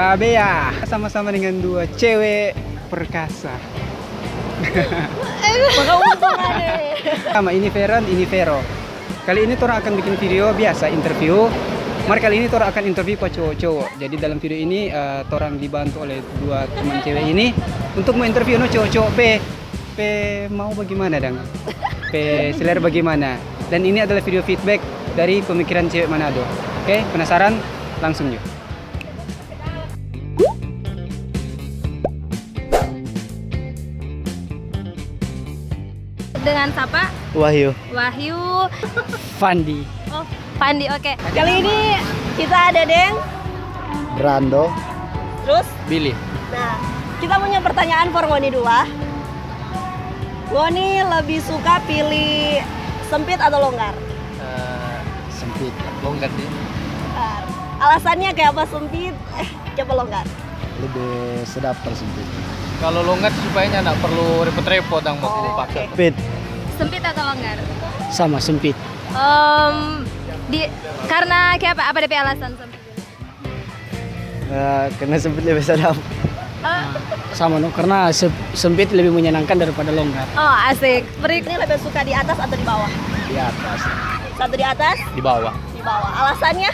Kak Bea sama-sama dengan dua cewek perkasa. Maka untung ada. Sama ini Veran, ini Vero. Kali ini Tora akan bikin video biasa interview. Mari kali ini Tora akan interview pak cowok-cowok. Jadi dalam video ini Tora dibantu oleh dua teman cewek ini untuk menginterview cowok-cowok P mau bagaimana dang? P selera bagaimana? Dan ini adalah video feedback dari pemikiran cewek Manado. Oke, penasaran? Langsung yuk. Dengan siapa? Wahyu. Wahyu. Fandi. Oh, Fandi. Oke. Kali ini kita ada Deng. Brando. Terus? Billy. Nah, kita punya pertanyaan for Ngoni dua. Ngoni lebih suka pilih sempit atau longgar? Sempit. Longgar sih. Longgar. Alasannya kayak apa sempit? Coba longgar. Lebih sedap tersempit. Kalau longgar supaya nggak perlu repot-repot yang mau pakai. Sempit. Sempit atau longgar? Sama sempit. Karena kayak apa? Apa DP alasan sempit? Karena sempit lebih sedap. Sama no, karena sempit lebih menyenangkan daripada longgar. Oh, asik. Ini lebih suka di atas atau di bawah? Di atas. Satu di atas, Di bawah. di bawah. Alasannya?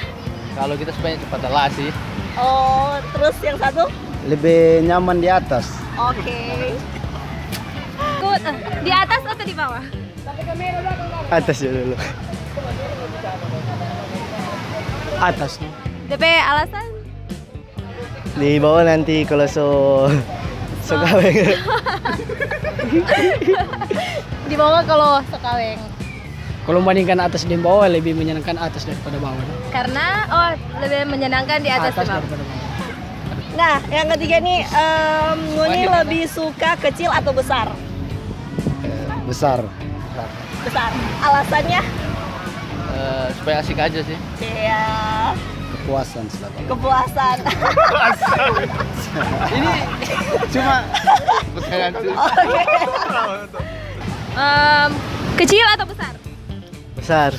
Kalau kita supaya cepat lelah sih. Oh, terus yang satu? Lebih nyaman di atas. Oke. Di atas atau di bawah? Atas ya dulu. Atas. DP alasan? Di bawah nanti kalau kawin. Di bawah kalau sekaweng. Kalau membandingkan atas dan bawah lebih menyenangkan atas daripada bawah. Karena lebih menyenangkan di atas, di bawah. daripada bawah. Nah, yang ketiga nih, Ngoni lebih suka kecil atau besar? Besar. Besar. Alasannya? Supaya asik aja sih. Iya, Kepuasan selalu. kepuasan. Ini cuma pertanyaan sih. Oke. Kecil atau besar? Besar.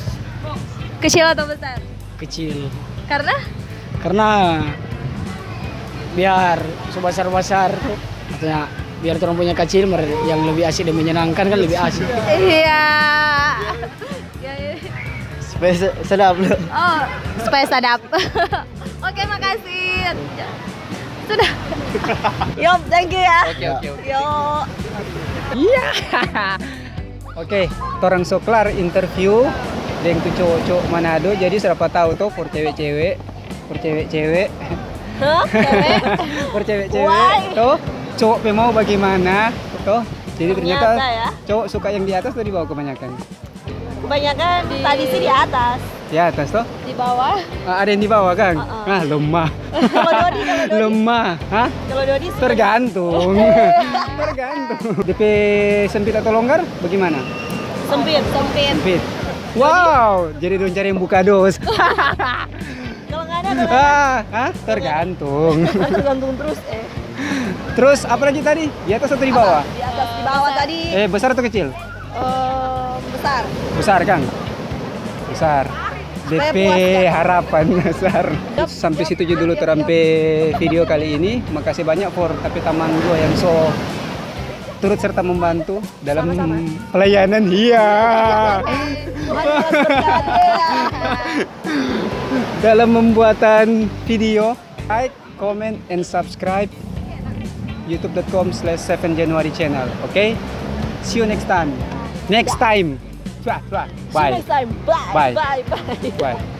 Kecil atau besar? Kecil. Karena? Karena biar sebesar-besar artinya biar orang punya kecil yang lebih asik dan menyenangkan kan lebih asik. Iya. Supaya sedap. Oh, supaya sadap. Oke, makasih. Sudah. Yop, thank you ya. Oke. Yo. Iya. Oke, orang soklar interview dengan tuh cowok-cowok Manado. Jadi siapa tahu tuh for cewek-cewek, Huh? Cewek? for cewek-cewek Why? tuh cowok mau bagaimana tuh. Jadi ternyata ya. cowok suka yang di atas atau di bawah kebanyakan? Kebanyakan tadi sih di atas. Di atas tuh. Di bawah. Ada yang di bawah kan? Ah, lemah. Kalau Dodi. Lemah. Hah? Kalau Dodi sih. Tergantung. Tergantung. DP sempit atau longgar bagaimana? Sempit. Sempit. Wow, jadi dong cari yang buka dos. Kalau nggak ada, Tergantung. tergantung terus. Terus apa lagi tadi? Di atas atau di bawah? Di atas, di bawah tadi. Besar atau kecil? Besar. Besar kan? Besar. Supaya DP puas, harapan besar. Sampai situ aja dulu terampe video kali ini. Makasih banyak for tapi taman gua yang so turut serta membantu dalam pelayanan. Iya. Dalam pembuatan video. Like, comment, and subscribe youtube.com/7january channel. Okay? See you next time. Bye. See you next time. Bye. Bye. Bye. Bye. Bye. Bye. Bye.